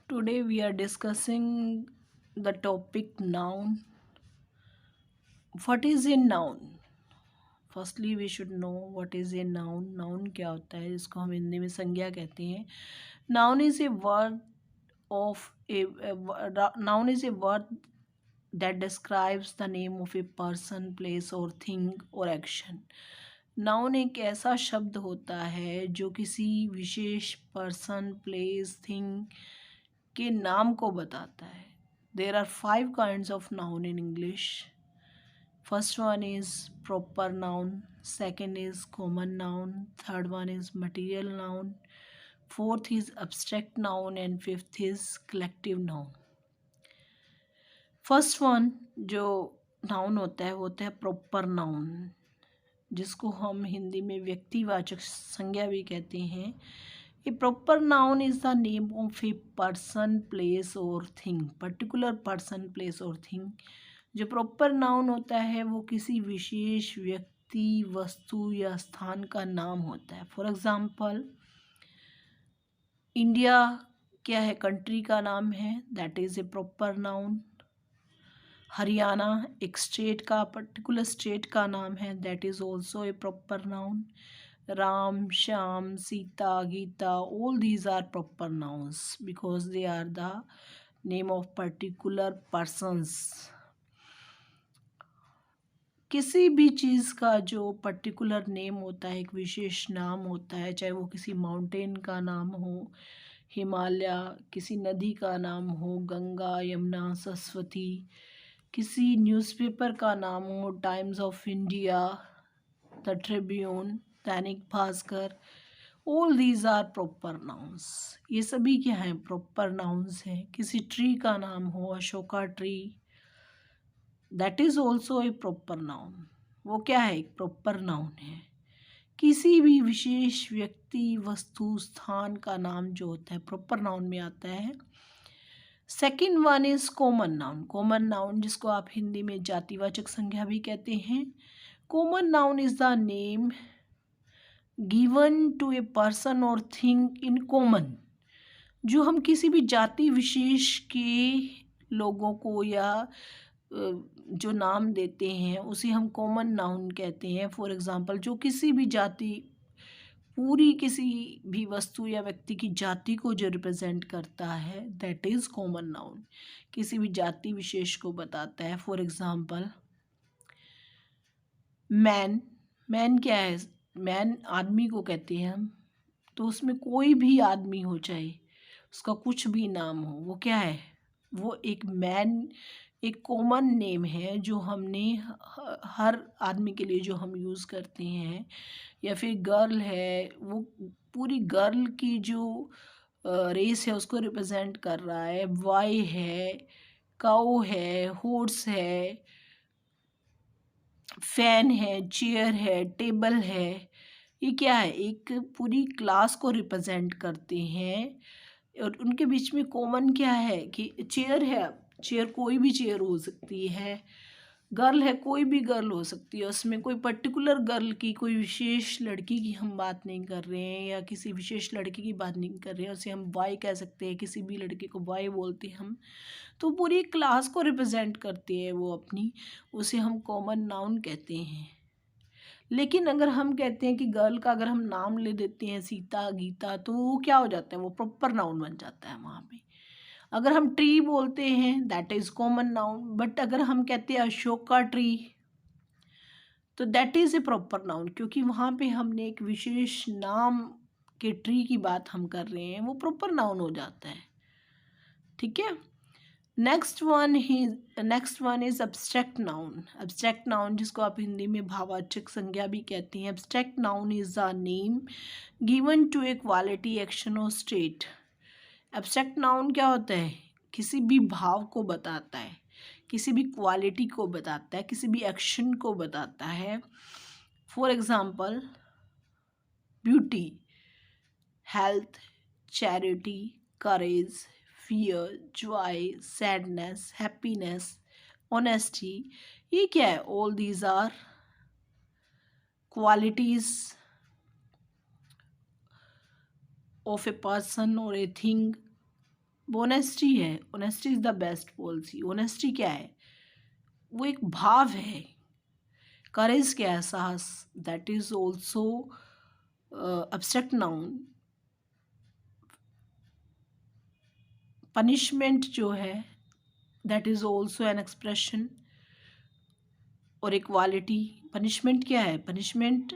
Today we are discussing the topic noun. What is a noun? Firstly, we should know what is a noun. Noun क्या होता है, जिसको हम हिंदी में संज्ञा कहते हैं. Noun is a word of noun is a word that describes the name of a person, place or thing or action. Noun एक ऐसा शब्द होता है जो किसी विशेष पर्सन, प्लेस, थिंग के नाम को बताता है. There are 5 kinds of noun in English. First one is proper noun, second is common noun, third one is material noun, fourth is abstract noun and fifth is collective noun. First one जो noun होता है proper noun, जिसको हम हिंदी में व्यक्तिवाचक संज्ञा भी कहते हैं. A proper noun is the name of a person, place और थिंग. पर्टिकुलर पर्सन, प्लेस और थिंग. जो प्रॉपर नाउन होता है वो किसी विशेष व्यक्ति, वस्तु या स्थान का नाम होता है. फॉर एग्जाम्पल, इंडिया क्या है, कंट्री का नाम है, that is a proper noun. Haryana एक स्टेट का, पर्टिकुलर स्टेट का नाम है, that is also a proper noun. Ram, Shyam, Sita, Gita, all these are proper nouns because they are the name of particular persons. किसी भी चीज़ का जो पर्टिकुलर नेम होता है, एक विशेष नाम होता है, चाहे वो किसी माउंटेन का नाम हो, हिमालय, किसी नदी का नाम हो, गंगा, यमुना, सरस्वती, किसी न्यूज़पेपर का नाम हो, Times of India, the Tribune, Dainik Bhaskar, all these are proper nouns. ये सभी क्या हैं, प्रॉपर नाउन्स हैं. किसी ट्री का नाम हो, Ashoka tree, that is also a proper noun. वो क्या है, एक प्रॉपर नाउन है. किसी भी विशेष व्यक्ति, वस्तु, स्थान का नाम जो होता है प्रॉपर नाउन में आता है. Second one is common noun. Common noun जिसको आप हिंदी में जातिवाचक संज्ञा भी कहते हैं. Common noun is the name given to a person और थिंग इन कॉमन. जो हम किसी भी जाति विशेष के लोगों को या जो नाम देते हैं उसे हम कॉमन नाउन कहते हैं. फॉर एग्ज़ाम्पल, जो किसी भी जाति, पूरी किसी भी वस्तु या व्यक्ति की जाति को जो रिप्रेजेंट करता है, दैट इज़ कॉमन नाउन. किसी भी जाति विशेष को बताता है. For example, man. मैन क्या है, मैन आदमी को कहते हैं हम. तो उसमें कोई भी आदमी हो, चाहे उसका कुछ भी नाम हो, वो क्या है, वो एक मैन, एक कॉमन नेम है जो हमने हर आदमी के लिए जो हम यूज़ करते हैं. या फिर गर्ल है, वो पूरी गर्ल की जो रेस है उसको रिप्रेजेंट कर रहा है. बॉय है, काऊ है, हॉर्स है, फैन है, चेयर है, टेबल है. ये क्या है, एक पूरी क्लास को रिप्रेजेंट करते हैं. और उनके बीच में कॉमन क्या है कि चेयर है. चेयर कोई भी चेयर हो सकती है. गर्ल है, कोई भी गर्ल हो सकती है. उसमें कोई पर्टिकुलर गर्ल की, कोई विशेष लड़की की हम बात नहीं कर रहे हैं, या किसी विशेष लड़की की बात नहीं कर रहे हैं. उसे हम बॉय कह सकते हैं, किसी भी लड़के को बॉय बोलते हैं हम. तो पूरी क्लास को रिप्रेजेंट करते हैं वो अपनी, उसे हम कॉमन नाउन कहते हैं. लेकिन अगर हम कहते हैं कि गर्ल का अगर हम नाम ले देते हैं, सीता, गीता, तो वो क्या हो जाता है, वो प्रॉपर नाउन बन जाता है वहाँ पे. अगर हम ट्री बोलते हैं, that is common noun. But अगर हम कहते हैं अशोक का ट्री, तो that is a proper noun, क्योंकि वहाँ पे हमने एक विशेष नाम के ट्री की बात हम कर रहे हैं, वो प्रॉपर नाउन हो जाता है. ठीक है. Next one is abstract noun. abstract noun जिसको आप हिंदी में भाववाचक संज्ञा भी कहते हैं. abstract noun is the name given to a quality, action or state. abstract noun क्या होता है, किसी भी भाव को बताता है, किसी भी क्वालिटी को बताता है, किसी भी एक्शन को बताता है. For example, beauty, health, charity, courage, fear, joy, sadness, happiness, honesty. ये क्या है, all these are qualities of a person or a thing honesty है, honesty is the best policy. Honesty क्या है? वो एक भाव है। करेज क्या है? साहस, that is also abstract noun. Punishment जो है that is also an expression और इक्वालिटी। पनिशमेंट क्या है? पनिशमेंट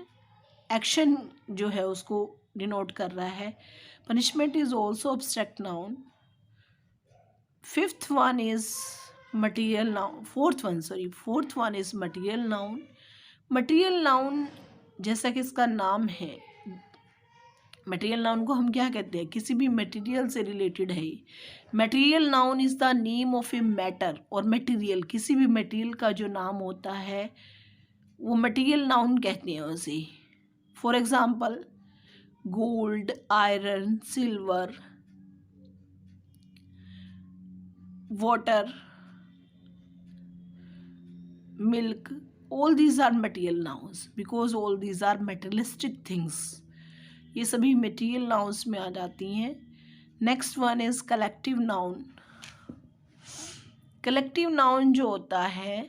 एक्शन जो है उसको डिनोट कर रहा है। Punishment is also abstract noun. Fifth one is material noun, fourth one is material noun. Material noun जैसा कि इसका नाम है, मटेरियल नाउन को हम क्या कहते हैं? किसी भी मटेरियल से रिलेटेड है। Material noun is the name of a matter और मटेरियल, किसी भी मटेरियल का जो नाम होता है वो मटेरियल नाउन कहते हैं उसे। For example gold, iron, silver, water, milk, all these are material nouns because all these are materialistic things। ये सभी material nouns में आ जाती हैं। Next one is collective noun. Collective noun जो होता है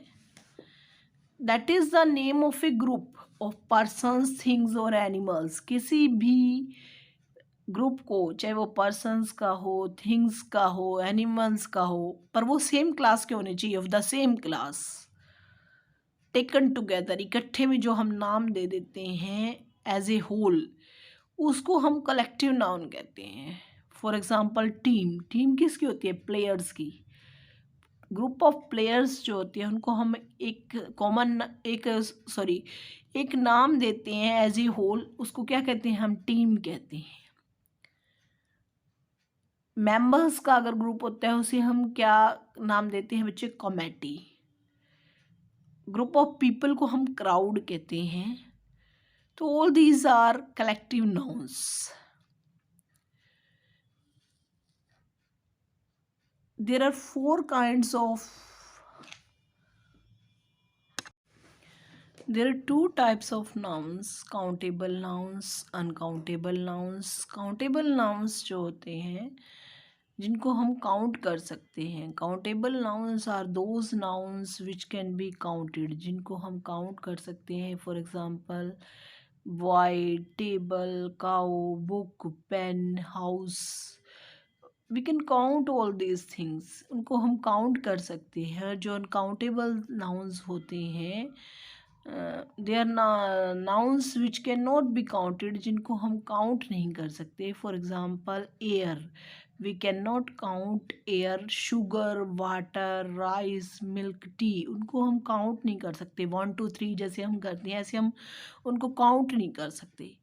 that is the name of A group of persons, things और animals. किसी भी ग्रुप को, चाहे वो पर्सन्स का हो, थिंग्स का हो, एनिमल्स का हो, पर वो सेम क्लास के होने चाहिए, of the same class, taken together, इकट्ठे में जो हम नाम दे देते हैं एज ए होल, उसको हम कलेक्टिव नाउन कहते हैं। फॉर एग्जांपल टीम, टीम किसकी होती है? प्लेयर्स की। ग्रुप ऑफ प्लेयर्स जो होती है उनको हम एक कॉमन एक नाम देते हैं एज ए होल, उसको क्या कहते हैं? हम टीम कहते हैं। मेंबर्स का अगर ग्रुप होता है उसे हम क्या नाम देते हैं बच्चे? कमेटी। ग्रुप ऑफ पीपल को हम क्राउड कहते हैं। तो all these are collective nouns. There are four kinds of there are two types of nouns, countable nouns, uncountable nouns। countable nouns जो होते हैं जिनको हम काउंट कर सकते हैं। Countable nouns are those nouns which can be counted, जिनको हम काउंट कर सकते हैं। For example boy, table, cow, book, pen, house. We can count all these things, उनको हम काउंट कर सकते हैं। जो अनकाउंटेबल नाउन्स होते हैं they are nouns which can not be counted, जिनको हम काउंट नहीं कर सकते। For example air, we can not count air. Sugar, water, rice, milk, tea, उनको हम काउंट नहीं कर सकते। 1 2 3 जैसे हम करते हैं ऐसे हम उनको काउंट नहीं कर सकते।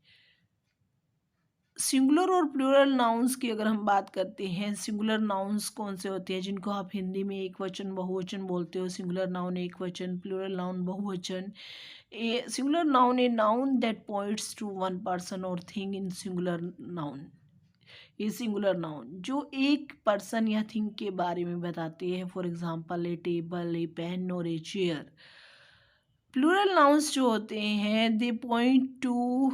सिंगुलर और प्लूरल नाउन्स की अगर हम बात करते हैं, सिंगुलर नाउन्स कौन से होते हैं? जिनको आप हिंदी में एक वचन, बहुवचन बोलते हो। सिंगुलर नाउन एक वचन, प्लूरल नाउन बहुवचन। A singular noun a noun that points to one person और थिंग इन सिंगुलर नाउन। ये सिंगुलर नाउन जो एक पर्सन या थिंग के बारे में बताते हैं। For example a table, a pen और ए चेयर। प्लूरल नाउन्स जो होते हैं they point to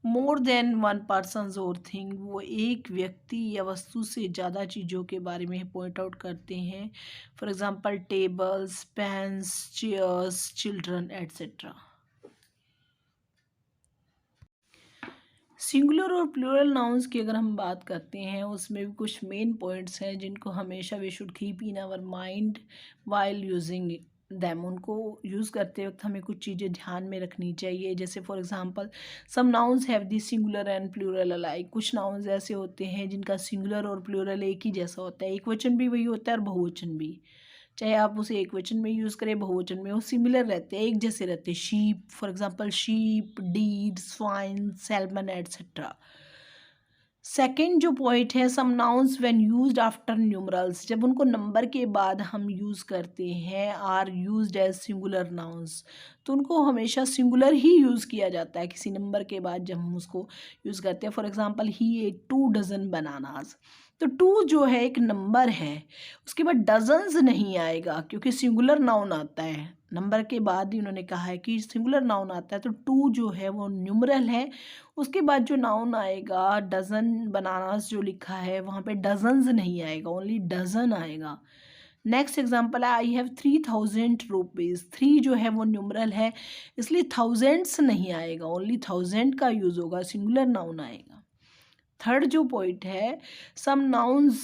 more than one person और थिंग, वो एक व्यक्ति या वस्तु से ज़्यादा चीज़ों के बारे में पॉइंट आउट करते हैं। For example tables, pens, chairs, children etcetera. Singular और प्लूरल नाउन्स की अगर हम बात करते हैं उसमें भी कुछ मेन पॉइंट्स हैं जिनको हमेशा we should keep in our mind while using them. उनको यूज़ करते वक्त हमें कुछ चीज़ें ध्यान में रखनी चाहिए। जैसे for example some nouns have the singular and plural alike. कुछ नाउन्स ऐसे होते हैं जिनका सिंगुलर और प्लूरल एक ही जैसा होता है। एक वचन भी वही होता है और बहुवचन भी, चाहे आप उसे एक वचन में यूज़ करें बहुवचन में, वो सिमिलर रहते हैं, एक जैसे रहते हैं। Sheep, for example sheep, deer, swine, salmon etcetera. Second जो पॉइंट है, some nouns when used after numerals, जब उनको नंबर के बाद हम यूज़ करते हैं, are used as singular nouns, तो उनको हमेशा सिंगुलर ही यूज़ किया जाता है किसी नंबर के बाद जब हम उसको यूज़ करते हैं। For example he ate 2 dozen bananas, तो टू जो है एक नंबर है, उसके बाद डजन्स नहीं आएगा क्योंकि सिंगुलर नाउन आता है। नंबर के बाद ही उन्होंने कहा है कि सिंगुलर नाउन आता है, तो टू जो है वो न्यूमरल है। उसके बाद जो नाउन आएगा, डजन बनानास जो लिखा है वहाँ पे डजन्स नहीं आएगा, ओनली डजन आएगा। नेक्स्ट एग्जाम्पल है आई हैव 3000 रुपीज़। थ्री जो है वो न्यूमरल है, इसलिए थाउजेंड्स नहीं आएगा, ओनली थाउजेंड का यूज़ होगा, सिंगुलर नाउन आएगा। थर्ड जो पॉइंट है, some nouns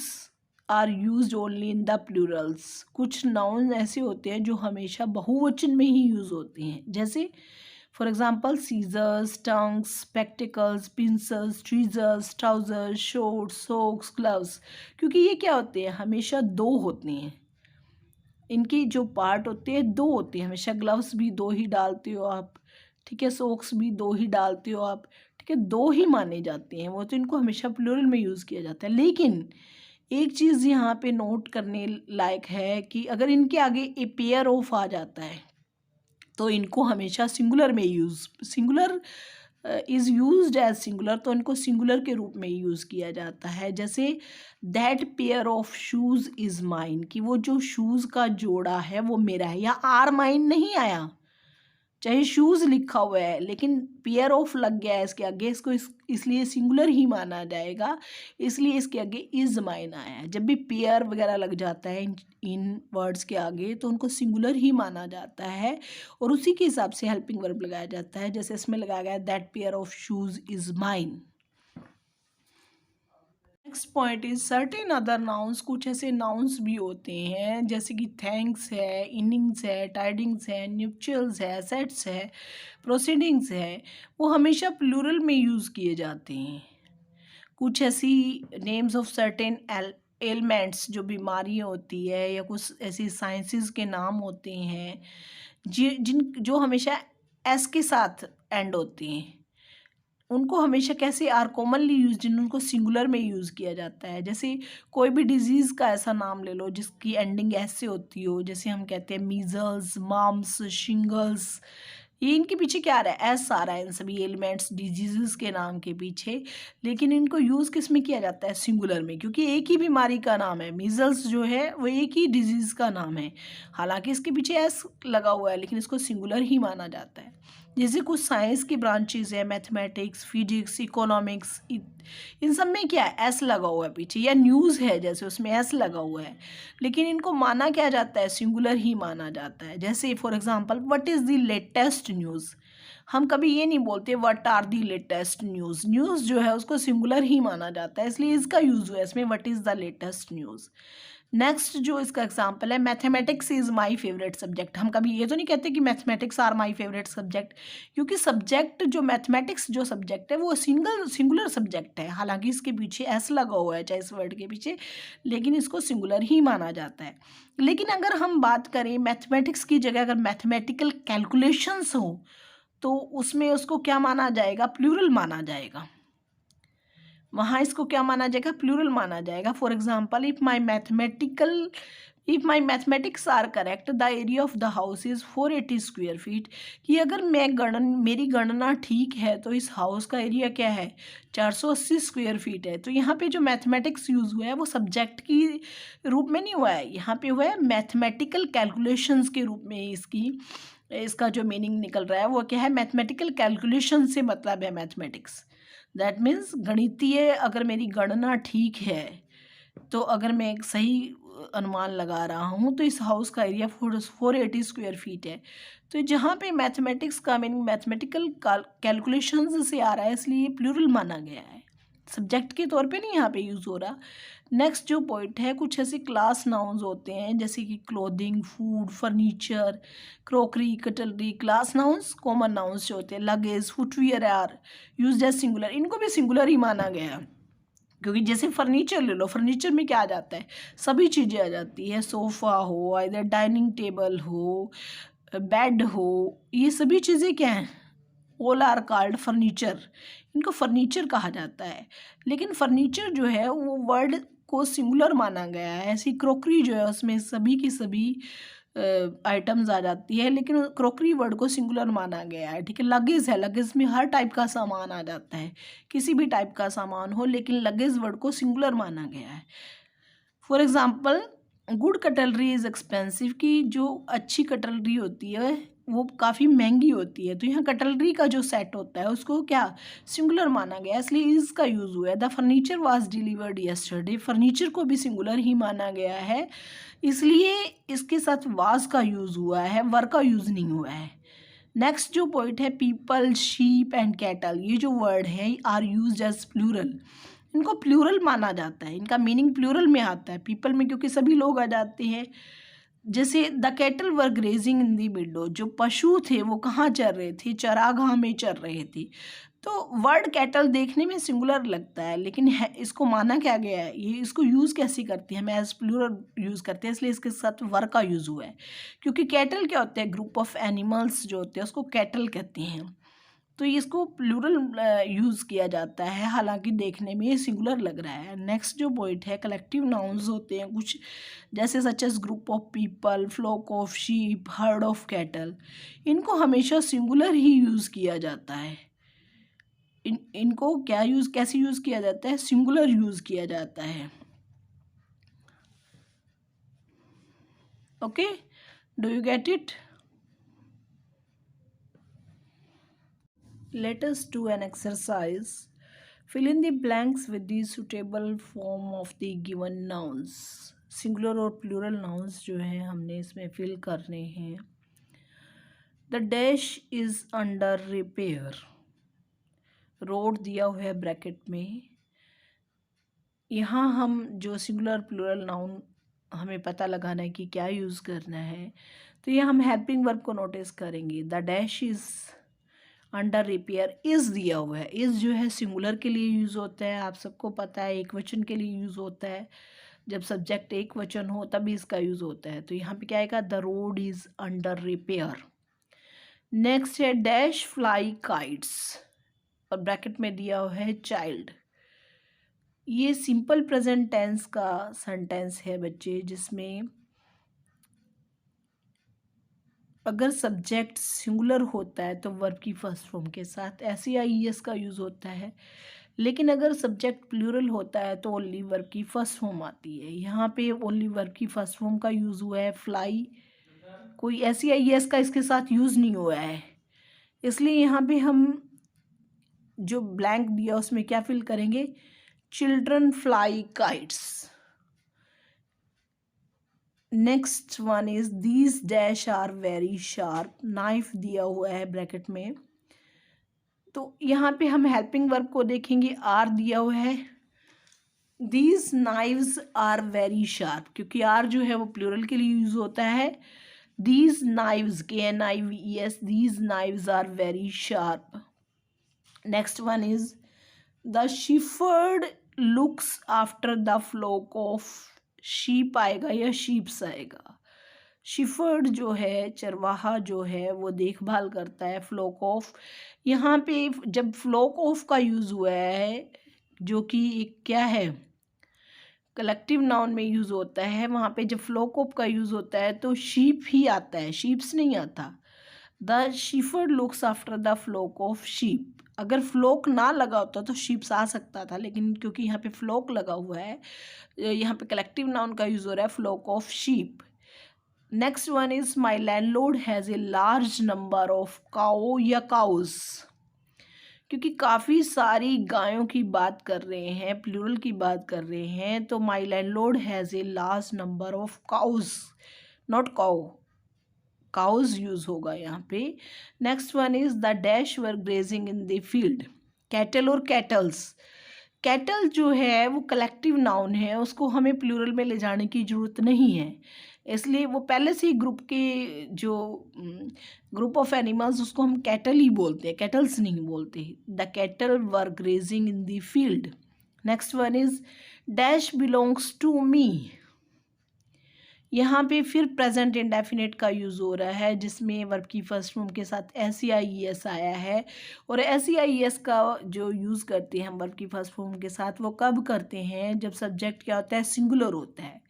are used only in the plurals. कुछ नाउन ऐसे होते हैं जो हमेशा बहुवचन में ही यूज़ होते हैं, जैसे for example scissors, tongs, spectacles, pincers, tweezers, trousers, shorts, socks, gloves. क्योंकि ये क्या होते हैं, हमेशा दो होते हैं, इनकी जो पार्ट होते हैं दो होते हैं हमेशा। ग्लव्स भी दो ही डालते हो आप, ठीक है, सॉक्स भी दो ही डालते हो आप, ठीक है, दो ही माने जाते हैं वो, तो इनको हमेशा प्लूरल में यूज़ किया जाता है। लेकिन एक चीज़ यहाँ पे नोट करने लायक है कि अगर इनके आगे ए पेयर ऑफ आ जाता है तो इनको हमेशा सिंगुलर में singular is used as singular, तो इनको सिंगुलर के रूप में यूज़ किया जाता है। जैसे that pair of shoes is mine, कि वो जो शूज़ का जोड़ा है वो मेरा है। या आर माइन नहीं आया, चाहे शूज़ लिखा हुआ है लेकिन पेयर ऑफ लग गया है इसके आगे, इसको इसलिए सिंगुलर ही माना जाएगा, इसलिए इसके आगे इज़ माइन आया है। जब भी पेयर वगैरह लग जाता है इन वर्ड्स के आगे तो उनको सिंगुलर ही माना जाता है, और उसी के हिसाब से हेल्पिंग वर्ब लगाया जाता है। जैसे इसमें लगाया गया that pair of shoes is mine. Next point is certain other nouns. कुछ ऐसे नाउन्स भी होते हैं जैसे कि थैंक्स है, इनिंग्स है, टाइडिंग्स है, न्यूट्रल्स है, सेट्स है, प्रोसीडिंग्स है, वो हमेशा प्लूरल में यूज़ किए जाते हैं। कुछ ऐसी नेम्स ऑफ सर्टेन एलिमेंट्स जो बीमारियाँ होती है या कुछ ऐसी साइंसेस के नाम होते हैं जो हमेशा एस के साथ एंड होते हैं, उनको हमेशा कैसे आर कॉमनली यूज, उनको सिंगुलर में यूज़ किया जाता है। जैसे कोई भी डिजीज़ का ऐसा नाम ले लो जिसकी एंडिंग एस से होती हो, जैसे हम कहते हैं मीजल्स, मम्स, शिंगल्स, ये इनके पीछे क्या आ रहा है, एस आ रहा है इन सभी एलिमेंट्स डिजीज़ के नाम के पीछे। लेकिन इनको यूज़ किस में किया जाता है, सिंगुलर में, क्योंकि एक ही बीमारी का नाम है। मीजल्स जो है वो एक ही डिजीज़ का नाम है, हालांकि इसके पीछे एस लगा हुआ है लेकिन इसको सिंगुलर ही माना जाता है। जैसे कुछ साइंस की ब्रांचेज है, मैथमेटिक्स, फिजिक्स, इकोनॉमिक्स, इन सब में क्या है, एस लगा हुआ है पीछे। या न्यूज़ है जैसे उसमें एस लगा हुआ है, लेकिन इनको माना क्या जाता है, सिंगुलर ही माना जाता है। जैसे for example what is the latest news, हम कभी ये नहीं बोलते what are the latest news. News जो है उसको सिंगुलर ही माना जाता है, इसलिए इसका यूज़ हुआ है इसमें what is the latest news. Next जो इसका एग्जांपल है, mathematics is my favourite subject. हम कभी ये तो नहीं कहते कि mathematics are my favourite subject, क्योंकि सब्जेक्ट जो मैथमेटिक्स जो सब्जेक्ट है वो सिंगुलर सब्जेक्ट है, हालांकि इसके पीछे एस लगा हुआ है चाहे इस वर्ड के पीछे, लेकिन इसको सिंगुलर ही माना जाता है। लेकिन अगर हम बात करें मैथमेटिक्स की जगह अगर मैथमेटिकल कैलकुलेशंस हो तो उसमें उसको क्या माना जाएगा, प्लूरल माना जाएगा। वहाँ इसको क्या माना जाएगा, प्लूरल माना जाएगा। For example if my mathematics are correct the area of the house is 480 square feet, कि अगर मेरी गणना ठीक है तो इस हाउस का एरिया क्या है, 480 स्क्वायर फीट है। तो यहाँ पे जो मैथमेटिक्स यूज़ हुआ है वो सब्जेक्ट की रूप में नहीं हुआ है, यहाँ पे हुआ है मैथमेटिकल कैलकुलेशंस के रूप में। इसका जो मीनिंग निकल रहा है वो क्या है, मैथमेटिकल कैलकुलेशन से मतलब है मैथमेटिक्स, दैट मीन्स गणितीय अगर मेरी गणना ठीक है तो अगर मैं एक सही अनुमान लगा रहा हूँ तो इस हाउस का एरिया 480 स्क्वायर फीट है। तो जहाँ पे मैथमेटिक्स का मीनिंग मैथमेटिकल कैलकुलेशंस से आ रहा है इसलिए प्लूरल माना गया है, सब्जेक्ट के तौर पे नहीं यहाँ पे यूज़ हो रहा। नेक्स्ट जो पॉइंट है, कुछ ऐसे क्लास नाउन्स होते हैं जैसे कि clothing, food, furniture, crockery, cutlery. Class nouns common nouns जो होते हैं, luggage, footwear are used as singular, इनको भी सिंगुलर ही माना गया है। क्योंकि जैसे फर्नीचर ले लो, फर्नीचर में क्या आ जाता है, सभी चीज़ें आ जाती है, सोफ़ा हो, इधर डाइनिंग टेबल हो, बेड हो, ये सभी चीज़ें क्या हैं, ऑल आर कॉल्ड फर्नीचर, इनको फर्नीचर कहा जाता है। लेकिन फर्नीचर जो है वो वर्ड को सिंगुलर माना गया है। ऐसी क्रोकरी जो है उसमें सभी की सभी आइटम्स आ जाती है, लेकिन क्रॉकरी वर्ड को सिंगुलर माना गया है, ठीक है। लगेज है, लगेज में हर टाइप का सामान आ जाता है, किसी भी टाइप का सामान हो, लेकिन लगेज वर्ड को सिंगुलर माना गया है। For example, good cutlery is expensive, की जो अच्छी कटलरी होती है वो काफ़ी महंगी होती है, तो यहाँ कटलरी का जो सेट होता है उसको क्या सिंगुलर माना गया, इसलिए इज़ का यूज़ हुआ है। The furniture was delivered yesterday, furniture को भी सिंगुलर ही माना गया है, इसलिए इसके साथ वाज का यूज़ हुआ है, वर का यूज़ नहीं हुआ है। नेक्स्ट जो पॉइंट है, पीपल, शीप एंड कैटल, ये जो वर्ड है आर यूज्ड एज प्लूरल, इनको प्लूरल माना जाता है, इनका मीनिंग प्लूरल में आता है, पीपल में क्योंकि सभी लोग आ जाते हैं। जैसे the cattle were grazing in the meadow, जो पशु थे वो कहाँ चर रहे थे, चरागाह में चर रहे थे। तो वर्ड कैटल देखने में सिंगुलर लगता है, लेकिन है इसको माना क्या गया है, ये इसको यूज़ कैसे करते हैं, हम एज प्लूरल यूज़ करते हैं, इसलिए इसके साथ वर का यूज़ हुआ है। क्योंकि कैटल क्या होता है, ग्रुप ऑफ एनिमल्स जो होते हैं उसको कैटल कहते हैं, तो इसको प्लूरल यूज़ किया जाता है, हालांकि देखने में ये सिंगुलर लग रहा है। नेक्स्ट जो पॉइंट है, कलेक्टिव नाउन्स होते हैं कुछ, जैसे such as group of people, flock of sheep, herd of cattle, इनको हमेशा सिंगुलर ही यूज़ किया जाता है। इनको क्या यूज़, कैसे यूज़ किया जाता है, सिंगुलर यूज़ किया जाता है। Okay, do you get it? Let us do an exercise. Fill in the blanks with the suitable form of the given nouns. Singular और प्लूरल नाउन्स जो है हमने इसमें फिल करने हैं। The dash is under repair, road दिया हुआ है ब्रैकेट में। यहाँ हम जो सिंगुलर प्लूरल नाउन हमें पता लगाना है कि क्या यूज़ करना है, तो ये हम हेल्पिंग वर्ब को नोटिस करेंगे। The dash is under repair, is दिया हुआ है, इज़ जो है सिंगुलर के लिए यूज़ होता है, आप सबको पता है, एक वचन के लिए यूज़ होता है, जब सब्जेक्ट एक वचन हो तभी इसका यूज़ होता है। तो यहाँ पे क्या आएगा, the road is under repair. Next है डैश फ्लाई काइट्स, और ब्रैकेट में दिया हुआ है चाइल्ड। ये सिंपल प्रेजेंट टेंस का सेंटेंस है बच्चे, जिसमें अगर सब्जेक्ट सिंगुलर होता है तो वर्ब की फर्स्ट फॉर्म के साथ SEIES का यूज़ होता है, लेकिन अगर सब्जेक्ट प्लूरल होता है तो ओनली वर्ब की फर्स्ट फॉर्म आती है। यहाँ पे ओनली वर्ब की फर्स्ट फॉर्म का यूज़ हुआ है, फ्लाई, कोई SEIES का इसके साथ यूज़ नहीं हुआ है, इसलिए यहाँ पे हम जो ब्लैंक दिया उसमें क्या फिल करेंगे, children fly kites. Next one is these dash are very sharp, knife दिया हुआ है ब्रैकेट में, तो यहाँ पे हम हेल्पिंग वर्ब को देखेंगे, आर दिया हुआ है, these knives are very sharp, क्योंकि आर जो है वो प्लूरल के लिए यूज होता है। These knives, KNIVES, these knives are very sharp. Next one is the shepherd looks after the flock of sheep, आएगा या शीप्स आएगा। शिफर्ड जो है, चरवाहा जो है वो देखभाल करता है, फ्लोक ऑफ, यहाँ पे जब फ्लोक ऑफ का यूज़ हुआ है जो कि एक क्या है, कलेक्टिव नाउन में यूज़ होता है, वहाँ पे जब फ्लोक ऑफ का यूज़ होता है तो शीप ही आता है, शीप्स नहीं आता। The shepherd looks after the flock of sheep, अगर फ्लोक ना लगा होता तो शीप्स आ सकता था, लेकिन क्योंकि यहाँ पे फ्लोक लगा हुआ है, यहाँ पे कलेक्टिव नाउन का यूज़ हो रहा है, flock of sheep. Next one is my landlord has a large number of cow या काउज, क्योंकि काफ़ी सारी गायों की बात कर रहे हैं, प्लूरल की बात कर रहे हैं, तो my landlord has a large number of cows, not cow, cows use होगा यहाँ पे। Next one is the dash were grazing in the field, cattle और कैटल्स, कैटल जो है वो कलेक्टिव नाउन है, उसको हमें प्लूरल में ले जाने की ज़रूरत नहीं है, इसलिए वो पहले से ही ग्रुप के जो ग्रुप ऑफ एनिमल्स उसको हम कैटल ही बोलते हैं, कैटल्स नहीं बोलते। The cattle were grazing in the field. Next one is dash belongs to me, यहाँ पे फिर प्रेजेंट इंडेफिनिट का यूज़ हो रहा है, जिसमें वर्ब की फर्स्ट फॉर्म के साथ SEIES आया है, और SEIES का जो यूज़ करते हैं हम वर्ब की फर्स्ट फॉर्म के साथ, वो कब करते हैं, जब सब्जेक्ट क्या होता है, सिंगुलर होता है,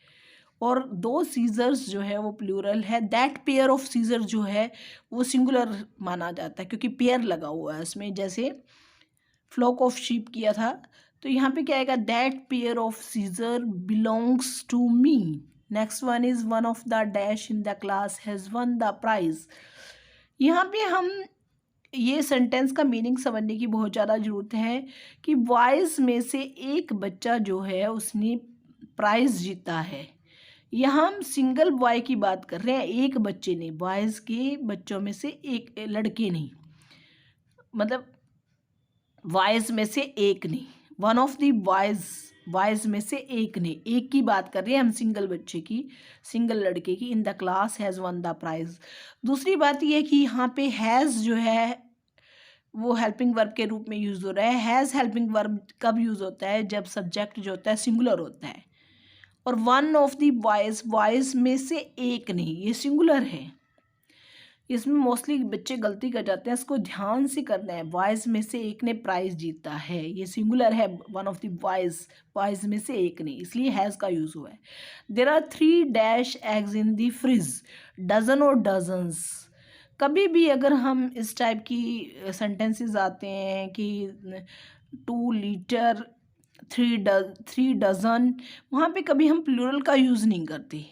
और दो सीजर्स जो है वो प्लूरल है, दैट पेयर ऑफ सीजर जो है वो सिंगुलर माना जाता है क्योंकि पेयर लगा हुआ है उसमें, जैसे फ्लॉक ऑफ शीप किया था। तो यहाँ पे क्या आएगा, that pair of scissor belongs to me. Next one is one of the dash in the class has won the prize. यहाँ पे हम ये सेंटेंस का मीनिंग समझने की बहुत ज़्यादा ज़रूरत है कि बॉयज़ में से एक बच्चा जो है उसने प्राइज़ जीता है। यहाँ हम सिंगल बॉय की बात कर रहे हैं, एक बच्चे ने, बॉयज़ के बच्चों में से एक लड़के नहीं, मतलब बॉयज़ में से एक नहीं, वन ऑफ द बॉयज़ में से एक ने, एक की बात कर रहे हैं हम, सिंगल बच्चे की, सिंगल लड़के की। In the class has won the prize. दूसरी बात यह है कि यहाँ पे हैज़ जो है वो हेल्पिंग वर्ब के रूप में यूज़ हो रहा है। हैज़ हेल्पिंग वर्ब कब यूज़ होता है, जब सब्जेक्ट जो होता है सिंगुलर होता है। और one of the boys, boys में से एक नहीं, ये सिंगुलर है। इसमें मोस्टली बच्चे गलती कर जाते हैं, इसको ध्यान से करना है। बॉयज़ में से एक ने प्राइज़ जीता है, ये सिंगुलर है, वन ऑफ द बॉयज़ में से एक ने, इसलिए हैज़ का यूज़ हुआ है। There are 3 dash eggs in the fridge, dozen और डजन्स। कभी भी अगर हम इस टाइप की सेंटेंसेस आते हैं कि 2 लीटर, 3 डज़न, वहाँ पे कभी हम प्लूरल का यूज़ नहीं करते,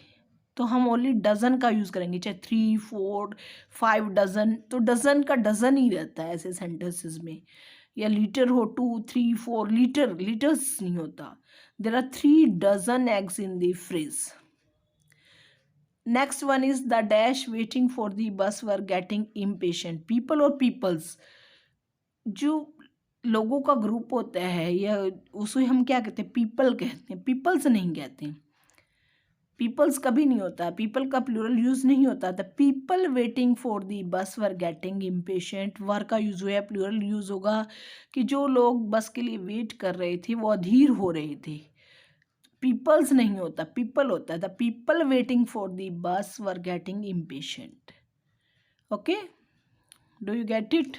तो हम ओनली डज़न का यूज़ करेंगे, चाहे 3, 4, 5 डज़न, तो डज़न का डज़न ही रहता है ऐसे सेंटेंसेस में। या लीटर हो 2, 3, 4, लीटर्स नहीं होता। There are 3 dozen eggs in the fridge. Next one is the dash waiting for the bus were getting impatient. People और पीपल्स, जो लोगों का ग्रुप होता है या उसे हम क्या कहते हैं, पीपल कहते हैं, पीपल्स नहीं कहते। पीपल्स कभी नहीं होता, पीपल का प्लूरल यूज़ नहीं होता। The people waiting for the bus were getting impatient, वर का यूज़ हुआ है, प्लूरल यूज़ होगा कि जो लोग बस के लिए वेट कर रहे थे वो अधीर हो रहे थे। पीपल्स नहीं होता, पीपल होता है। The people waiting for the bus were getting impatient. Okay, do you get it?